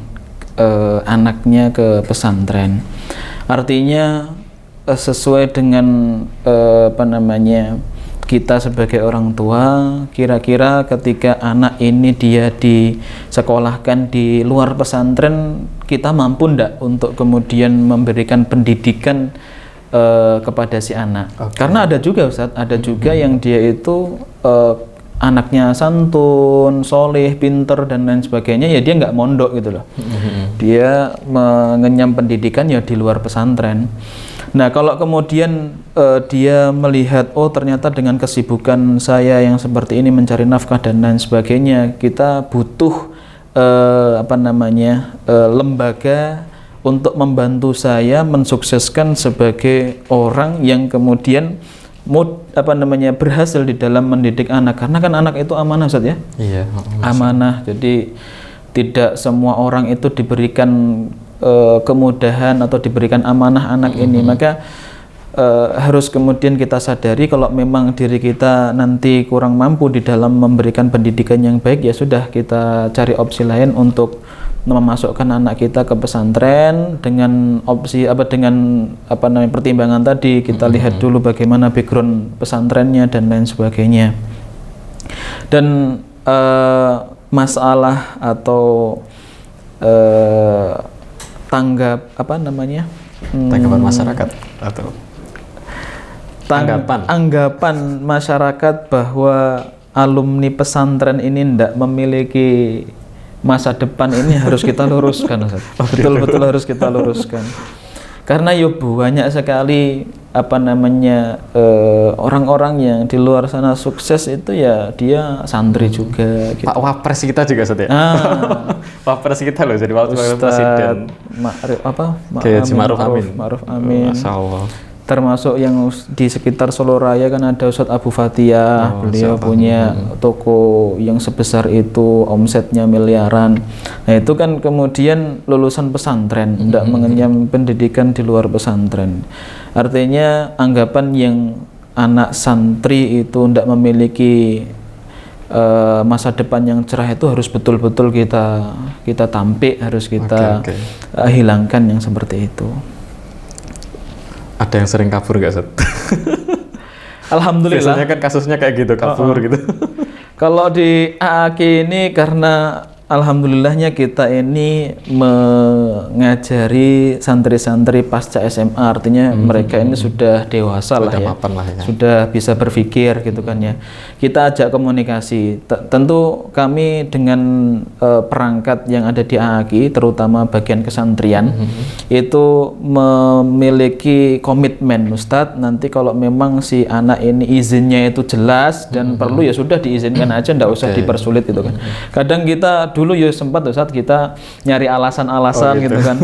anaknya ke pesantren. Artinya sesuai dengan kita sebagai orang tua, kira-kira ketika anak ini dia disekolahkan di luar pesantren, kita mampu ndak untuk kemudian memberikan pendidikan kepada si anak. Karena ada juga Ustadz, ada juga yang dia itu anaknya santun, soleh, pinter dan lain sebagainya, ya dia nggak mondok gitu loh. Dia mengenyam pendidikan ya di luar pesantren. Nah kalau kemudian dia melihat ternyata dengan kesibukan saya yang seperti ini mencari nafkah dan lain sebagainya, kita butuh lembaga untuk membantu saya mensukseskan sebagai orang yang kemudian berhasil di dalam mendidik anak. Karena kan anak itu amanah Ustaz ya. Iya. Amanah. Jadi tidak semua orang itu diberikan kemudahan atau diberikan amanah anak ini. Maka harus kemudian kita sadari kalau memang diri kita nanti kurang mampu di dalam memberikan pendidikan yang baik, ya sudah kita cari opsi lain untuk memasukkan anak kita ke pesantren dengan opsi pertimbangan tadi. Kita lihat dulu bagaimana background pesantrennya dan lain sebagainya. Dan masalah atau tanggapan masyarakat atau anggapan masyarakat bahwa alumni pesantren ini tidak memiliki masa depan, ini harus kita luruskan. Betul-betul harus kita luruskan. Karena banyak sekali orang-orang yang di luar sana sukses itu ya dia santri juga gitu. Pak Wapres kita juga Ustaz ya. Wapres kita loh jadi wakil presiden. Ma'ruf Amin. Masyaallah. Termasuk yang di sekitar Solo Raya kan ada Ustadz Abu Fatihah, beliau punya toko yang sebesar itu, omsetnya miliaran. Nah itu kan kemudian lulusan pesantren, tidak mengenyam pendidikan di luar pesantren. Artinya anggapan yang anak santri itu tidak memiliki masa depan yang cerah itu harus betul-betul kita tampik, harus kita hilangkan yang seperti itu. Ada yang sering kabur nggak Ustaz? Alhamdulillah. Biasanya kan kasusnya kayak gitu, kabur gitu. Kalau di AAK ini karena alhamdulillahnya kita ini mengajari santri-santri pasca SMA, artinya mereka ini sudah dewasa lah ya, sudah bisa berpikir gitu kan ya. Kita ajak komunikasi. Tentu kami dengan perangkat yang ada di AAKI, terutama bagian kesantrian, itu memiliki komitmen, Ustadz, nanti kalau memang si anak ini izinnya itu jelas dan perlu ya sudah diizinkan aja, nggak usah dipersulit gitu kan. Kadang kita dulu ya sempat saat kita nyari alasan-alasan gitu kan,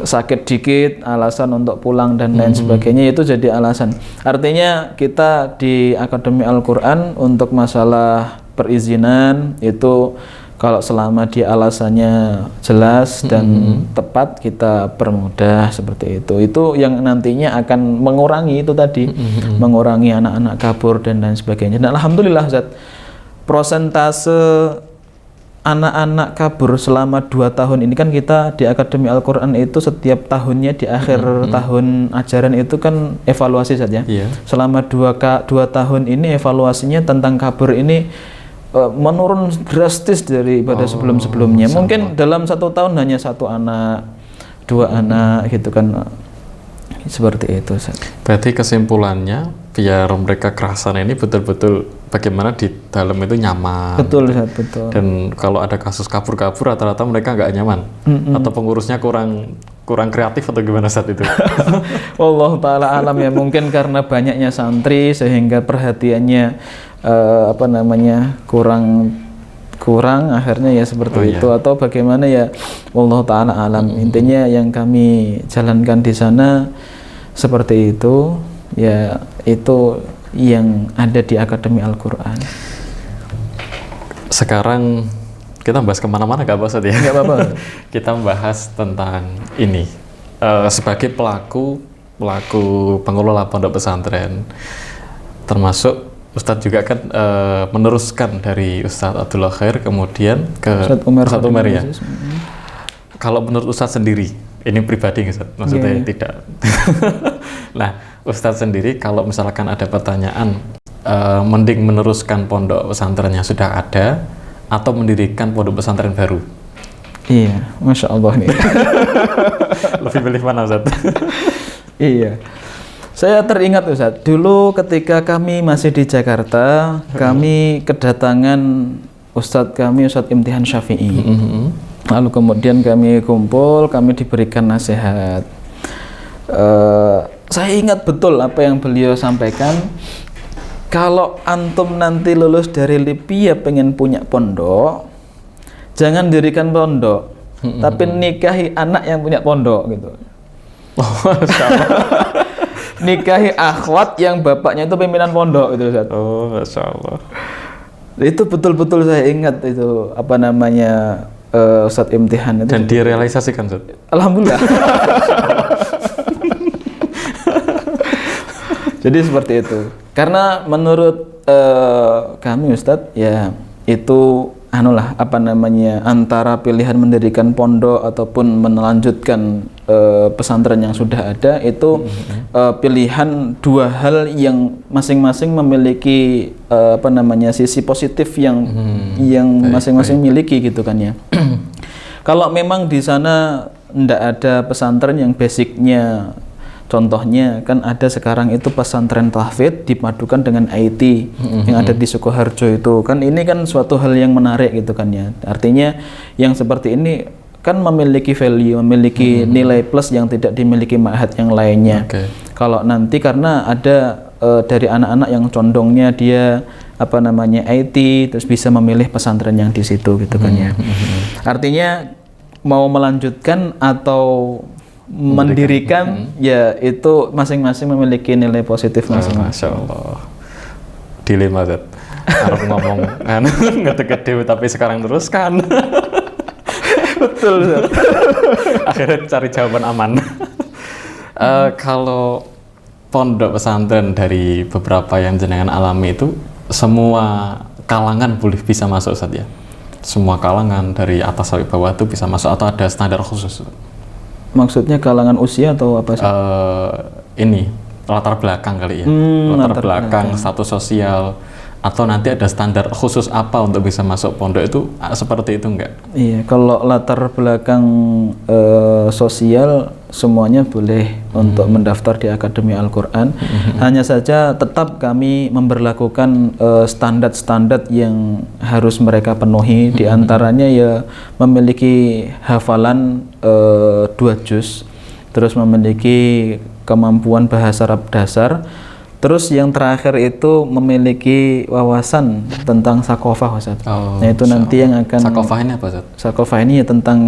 sakit dikit, alasan untuk pulang dan lain sebagainya, itu jadi alasan. Artinya kita di Akademi Al-Quran untuk masalah perizinan itu kalau selama dia alasannya jelas dan tepat, kita permudah seperti itu. Itu yang nantinya akan mengurangi itu tadi, mengurangi anak-anak kabur dan lain sebagainya. Dan alhamdulillah Ustaz, prosentase anak-anak kabur selama 2 tahun ini kan kita di Akademi Al-Quran itu setiap tahunnya di akhir tahun ajaran itu kan evaluasi saja. Selama 2 tahun ini evaluasinya tentang kabur ini menurun drastis daripada sebelum-sebelumnya. Mungkin dalam 1 tahun hanya 1 anak, 2 anak gitu kan, seperti itu. Berarti kesimpulannya biar mereka kerasan ini betul-betul bagaimana di dalam itu nyaman. Betul, betul. Dan kalau ada kasus kabur-kabur rata-rata mereka nggak nyaman, atau pengurusnya kurang kreatif atau gimana saat itu? Wallahu taala alam ya, mungkin karena banyaknya santri sehingga perhatiannya kurang akhirnya ya seperti itu, atau bagaimana ya, wallahu taala alam. Intinya yang kami jalankan di sana seperti itu ya, itu yang ada di Akademi Al-Quran. Sekarang kita bahas kemana-mana gak Pak ya? Gak apa-apa. Kita membahas tentang ini, sebagai pelaku pengelola pondok pesantren, termasuk Ustadz juga kan meneruskan dari Ustadz Abdullah Khair kemudian ke Ustadz Umar ya. Kalau menurut Ustadz sendiri, ini pribadi Ustadz, maksudnya tidak. Nah, Ustadz sendiri kalau misalkan ada pertanyaan, mending meneruskan pondok pesantren yang sudah ada atau mendirikan pondok pesantren baru? Iya, Masya Allah nih. Lebih pilih mana Ustadz? Iya. Saya teringat Ustadz, dulu ketika kami masih di Jakarta, kami kedatangan Ustadz Imtihan Syafi'i. Lalu kemudian kami kumpul, kami diberikan nasihat. Saya ingat betul apa yang beliau sampaikan. Kalau antum nanti lulus dari LIPI ya pengen punya pondok, jangan dirikan pondok, tapi nikahi anak yang punya pondok gitu. Nikahi akhwat yang bapaknya itu pimpinan pondok itu Ustaz. Oh, Masya Allah. Itu betul-betul saya ingat itu Ustadz Imtihan itu. Dan direalisasikan Ustaz? Alhamdulillah. Jadi seperti itu. Karena menurut kami Ustadz ya itu antara pilihan mendirikan pondok ataupun melanjutkan pesantren yang sudah ada itu pilihan 2 hal yang masing-masing memiliki sisi positif yang masing-masing miliki gitu kan ya. Kalau memang di sana tidak ada pesantren yang basicnya, contohnya kan ada sekarang itu pesantren tahfidz dipadukan dengan IT yang ada di Sukoharjo itu kan, ini kan suatu hal yang menarik gitu kan ya. Artinya yang seperti ini kan memiliki value, memiliki nilai plus yang tidak dimiliki ma'had yang lainnya. Kalau nanti karena ada dari anak-anak yang condongnya dia IT terus bisa memilih pesantren yang di situ gitu kan ya. Artinya mau melanjutkan atau mendirikan ya itu masing-masing memiliki nilai positif masing-masing. Masya Allah. Dilema Zat. Harus ngomong gede-gede tapi sekarang teruskan. Betul Zat. Akhirnya cari jawaban aman. Kalau pondok pesantren dari beberapa yang jenengan alami itu semua kalangan boleh bisa masuk Zat ya? Semua kalangan dari atas sampai bawah itu bisa masuk atau ada standar khusus? Maksudnya kalangan usia atau apa sih? Ini latar belakang kali ya, latar belakang, status sosial, atau nanti ada standar khusus apa untuk bisa masuk pondok itu seperti itu enggak? Iya, kalau latar belakang sosial semuanya boleh untuk mendaftar di Akademi Al-Quran. Hanya saja tetap kami memberlakukan standar-standar yang harus mereka penuhi. Di antaranya ya memiliki hafalan 2 juz, terus memiliki kemampuan bahasa Arab dasar. Terus yang terakhir itu memiliki wawasan tentang sakofah, Ustaz. Oh, nah itu nanti yang akan sakofah ini apa, Ustaz? Sakofah ini ya tentang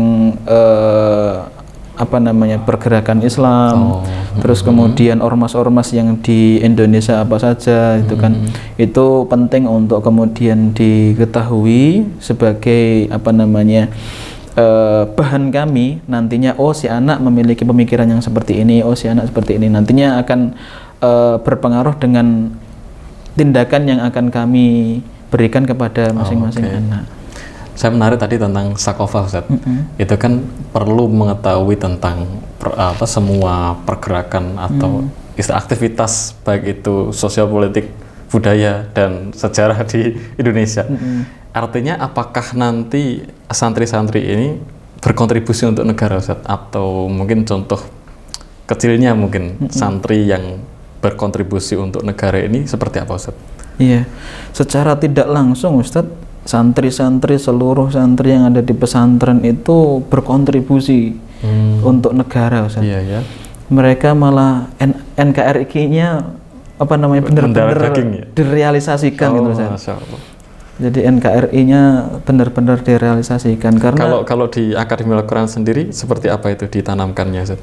apa namanya pergerakan Islam. Terus kemudian ormas-ormas yang di Indonesia apa saja itu kan itu penting untuk kemudian diketahui sebagai apa namanya bahan kami nantinya. Oh, si anak memiliki pemikiran yang seperti ini, oh si anak seperti ini, nantinya akan berpengaruh dengan tindakan yang akan kami berikan kepada masing-masing anak. Saya menarik tadi tentang sakofah, Ustaz. Itu kan perlu mengetahui tentang semua pergerakan atau aktivitas baik itu sosial, politik, budaya dan sejarah di Indonesia. Artinya apakah nanti santri-santri ini berkontribusi untuk negara, Ustaz? Atau mungkin contoh kecilnya mungkin santri yang berkontribusi untuk negara ini seperti apa, Ustaz? Iya, secara tidak langsung, Ustaz, santri-santri, seluruh santri yang ada di pesantren itu berkontribusi untuk negara, Ustaz. Iya, ya. Mereka malah NKRI-nya apa namanya benar-benar direalisasikan gitu, Ustaz. Masya Allah. Jadi NKRI-nya benar-benar direalisasikan karena kalau di Akademi Al-Quran sendiri seperti apa itu ditanamkannya, Ustaz?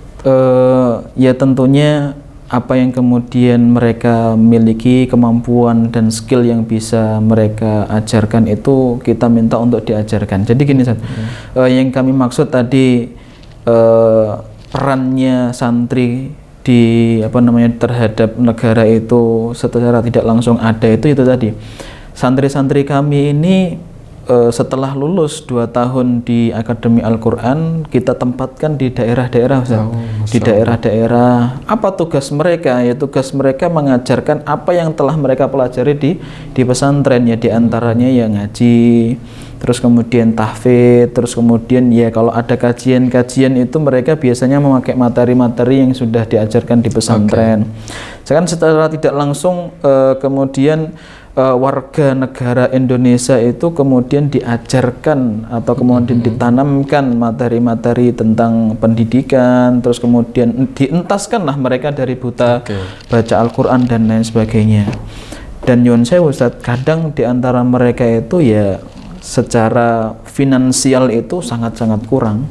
Ya tentunya apa yang kemudian mereka miliki, kemampuan dan skill yang bisa mereka ajarkan itu kita minta untuk diajarkan. Jadi gini, Ustaz, yang kami maksud tadi perannya santri di apa namanya terhadap negara itu secara tidak langsung ada itu tadi. Santri-santri kami ini setelah lulus 2 tahun di Akademi Al-Quran, kita tempatkan di daerah-daerah, Ustaz. Di daerah-daerah. Apa tugas mereka? Ya tugas mereka mengajarkan apa yang telah mereka pelajari di pesantren, ya diantaranya ya ngaji, terus kemudian tahfidz, terus kemudian ya kalau ada kajian-kajian itu mereka biasanya memakai materi-materi yang sudah diajarkan di pesantren. Sekarang secara tidak langsung kemudian warga negara Indonesia itu kemudian diajarkan atau kemudian ditanamkan materi-materi tentang pendidikan, terus kemudian dientaskanlah mereka dari buta baca Al-Quran dan lain sebagainya. Dan nyuwun sewu, Ustaz, kadang diantara mereka itu ya secara finansial itu sangat-sangat kurang.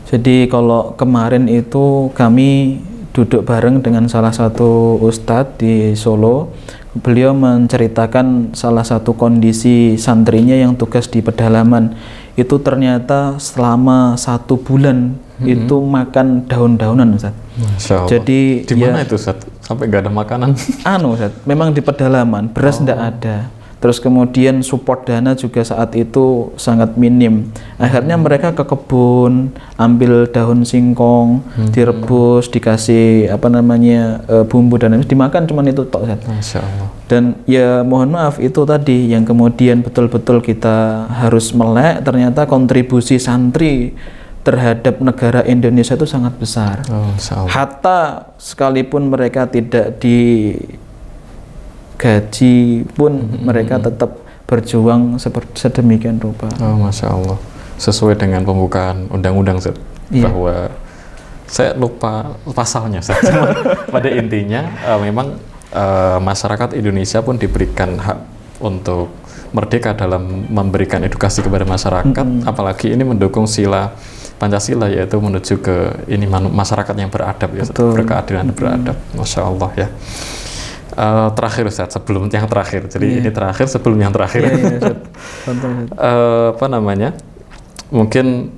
Jadi kalau kemarin itu kami duduk bareng dengan salah satu ustadz di Solo. Beliau menceritakan salah satu kondisi santrinya yang tugas di pedalaman itu ternyata selama 1 bulan itu makan daun-daunan, Ustaz. Jadi di mana itu, Ustaz? Sampai nggak ada makanan? Ustaz, memang di pedalaman, beras nggak ada. Terus kemudian support dana juga saat itu sangat minim. Akhirnya mereka ke kebun, ambil daun singkong, direbus, dikasih apa namanya bumbu dan lain dimakan, cuman itu tok, Ustaz. Masya Allah. Dan ya mohon maaf itu tadi yang kemudian betul-betul kita harus melek, ternyata kontribusi santri terhadap negara Indonesia itu sangat besar. Hatta sekalipun mereka tidak digaji pun mereka tetap berjuang sedemikian rupa. Masya Allah. Sesuai dengan pembukaan undang-undang, bahwa saya lupa pasalnya, pada intinya memang masyarakat Indonesia pun diberikan hak untuk merdeka dalam memberikan edukasi kepada masyarakat, apalagi ini mendukung sila Pancasila, yaitu menuju ke ini masyarakat yang beradab, ya, berkeadilan dan beradab. Masya Allah, ya. Terakhir, Ustaz, sebelum yang terakhir, jadi ini terakhir sebelum yang terakhir. Apa namanya, mungkin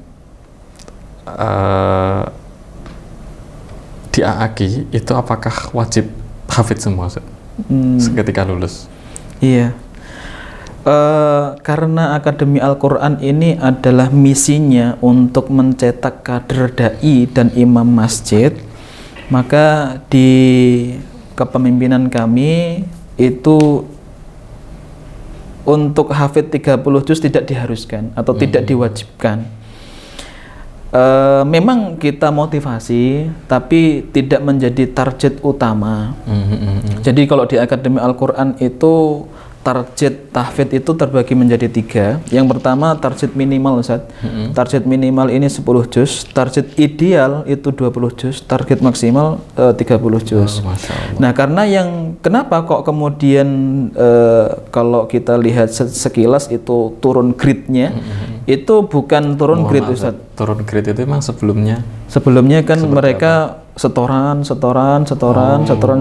di AAKI itu apakah wajib hafidz semua, Ustaz, ketika lulus? Iya. Karena Akademi Al-Quran ini adalah misinya untuk mencetak kader dai dan imam masjid, maka di kepemimpinan kami itu untuk hafid 30 juz tidak diharuskan atau tidak diwajibkan. Memang kita motivasi, tapi tidak menjadi target utama. Jadi kalau di Akademi Al-Quran itu target tahfidz itu terbagi menjadi 3. Yang pertama target minimal, Ustaz. Target minimal ini 10 juz, target ideal itu 20 juz, target maksimal 30 juz. Nah, karena kenapa kok kemudian kalau kita lihat sekilas itu turun grade-nya, itu bukan turun grade, Ustaz. Turun grade itu memang sebelumnya kan mereka setoran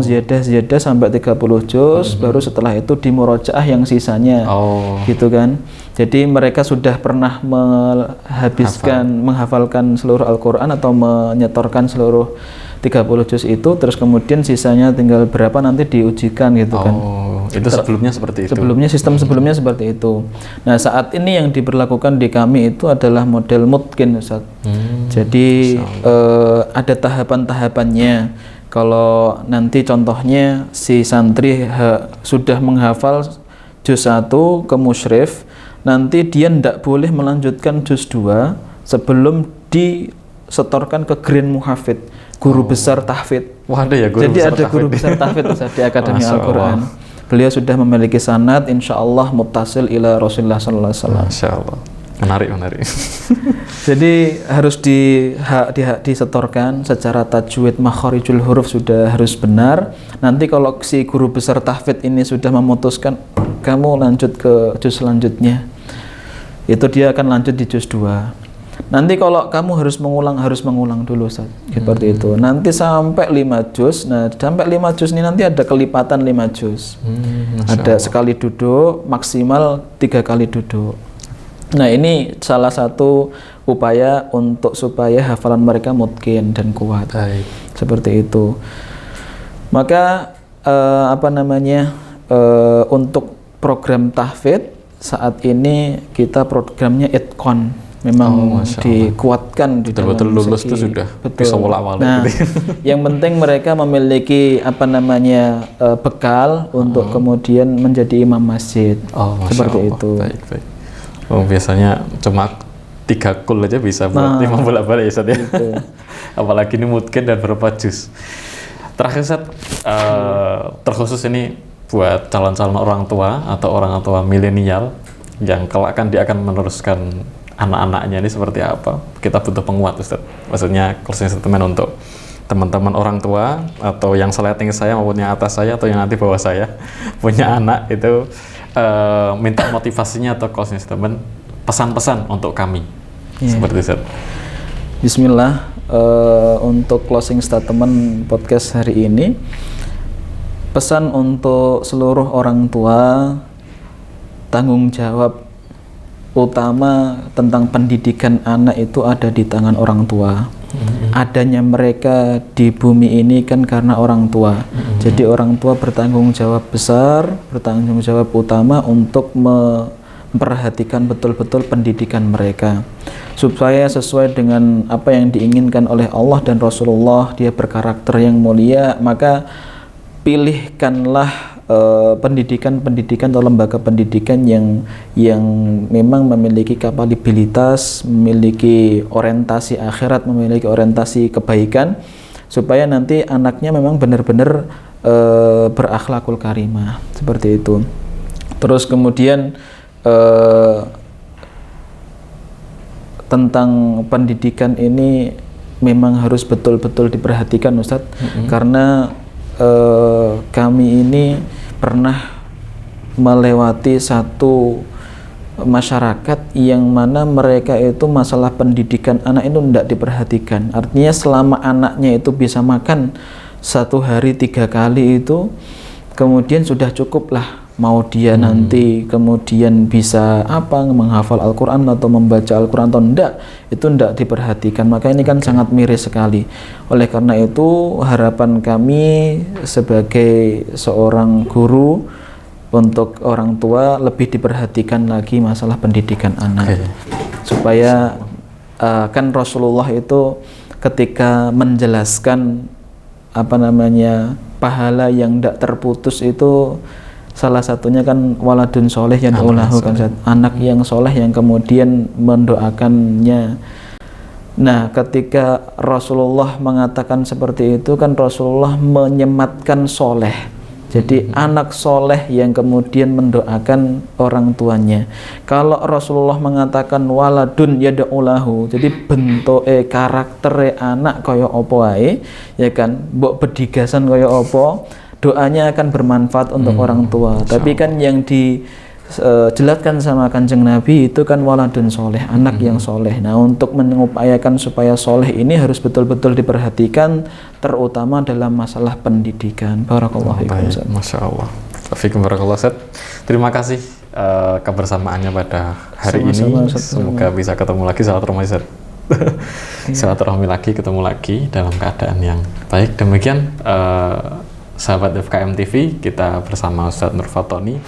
ziyadah sampai 30 juz, baru setelah itu di murojaah yang sisanya. Gitu kan. Jadi mereka sudah pernah menghafalkan seluruh Al-Qur'an atau menyetorkan seluruh 30 juz itu, terus kemudian sisanya tinggal berapa nanti diujikan gitu kan. Itu sebelumnya seperti itu. Sistem sebelumnya seperti itu. Nah, saat ini yang diberlakukan di kami itu adalah model mutqin, Ustaz. Jadi ada tahapan-tahapannya. Kalau nanti contohnya si santri sudah menghafal juz 1 ke musyrif, nanti dia tidak boleh melanjutkan juz 2 sebelum disetorkan ke Grand Muhafid, guru besar tahfidz. Wah, ada ya guru Jadi besar ada guru besar tahfidz, Ustaz, di Akademi Al-Quran. Beliau sudah memiliki sanad, insyaallah muttasil ila Rasulullah sallallahu alaihi wasallam. Masyaallah. Menarik. Jadi harus disetorkan secara tajwid, makharijul huruf sudah harus benar. Nanti kalau si guru besar tahfidz ini sudah memutuskan kamu lanjut ke juz selanjutnya, itu dia akan lanjut di juz 2. Nanti kalau kamu harus mengulang dulu, Ustaz. Seperti itu. Nanti sampai 5 juz. Nah, sampai 5 juz ini nanti ada kelipatan 5 juz. Ada sekali duduk, maksimal 3 kali duduk. Nah, ini salah satu upaya supaya hafalan mereka mutqin dan kuat. Seperti itu. Maka untuk program tahfidz saat ini kita programnya itqon. Memang dikuatkan di dalam betul lulus itu sudah bisa wala-wala. Nah, yang penting mereka memiliki bekal untuk kemudian menjadi imam masjid. Seperti itu. Baik. Biasanya cuma 3 kul aja bisa buat imam bolak-balik, Ustaz, ya. Apalagi ini mutqin dan berapa juz. Terakhir, Ustaz, terkhusus ini buat calon-calon orang tua atau orang tua milenial yang kelak dia akan meneruskan anak-anaknya ini seperti apa. Kita butuh penguat, Ustaz. Maksudnya closing statement untuk teman-teman orang tua atau yang seleting saya maupun yang atas saya atau yang nanti bawah saya punya anak itu, minta motivasinya atau closing statement, pesan-pesan untuk kami. Seperti itu, Ustaz. Bismillah. Untuk closing statement podcast hari ini, pesan untuk seluruh orang tua, tanggung jawab utama tentang pendidikan anak itu ada di tangan orang tua. Adanya mereka di bumi ini kan karena orang tua. Jadi orang tua bertanggung jawab besar, bertanggung jawab utama untuk memperhatikan betul-betul pendidikan mereka supaya sesuai dengan apa yang diinginkan oleh Allah dan Rasulullah, dia berkarakter yang mulia. Maka pilihkanlah pendidikan atau lembaga pendidikan yang memang memiliki kapabilitas, memiliki orientasi akhirat, memiliki orientasi kebaikan, supaya nanti anaknya memang benar-benar berakhlakul karimah, seperti itu. Terus kemudian tentang pendidikan ini memang harus betul-betul diperhatikan, Ustadz, karena kami ini pernah melewati satu masyarakat yang mana mereka itu masalah pendidikan anak itu tidak diperhatikan. Artinya selama anaknya itu bisa makan 1 hari 3 kali itu, kemudian sudah cukup lah. Mau dia nanti kemudian bisa menghafal Al-Quran atau membaca Al-Quran atau enggak, itu enggak diperhatikan. Maka ini kan sangat miris sekali. Oleh karena itu harapan kami sebagai seorang guru untuk orang tua lebih diperhatikan lagi masalah pendidikan anak. Supaya kan Rasulullah itu ketika menjelaskan pahala yang enggak terputus itu salah satunya kan waladun soleh yang dolahu kan Ustaz. Anak yang soleh yang kemudian mendoakannya. Nah, ketika Rasulullah mengatakan seperti itu kan Rasulullah menyematkan soleh. Jadi anak soleh yang kemudian mendoakan orang tuanya. Kalau Rasulullah mengatakan waladun yad'ulahu, jadi bentuk karakter anak kaya opo ae, ya kan, mbok bedigasan kaya opo, doanya akan bermanfaat untuk orang tua. Tapi kan yang dijelaskan sama Kanjeng Nabi itu kan waladun soleh, anak yang soleh. Nah, untuk mengupayakan supaya soleh ini harus betul-betul diperhatikan, terutama dalam masalah pendidikan. Barakallahu fiikum. Masya Allah. Fiikum barakallah Ustaz. Terima kasih kebersamaannya pada hari ini. Semoga bisa ketemu lagi silaturahmi Ustaz. Silaturahmi lagi, ketemu lagi dalam keadaan yang baik. Demikian sahabat FKM TV, kita bersama Ustaz Nur Fatoni.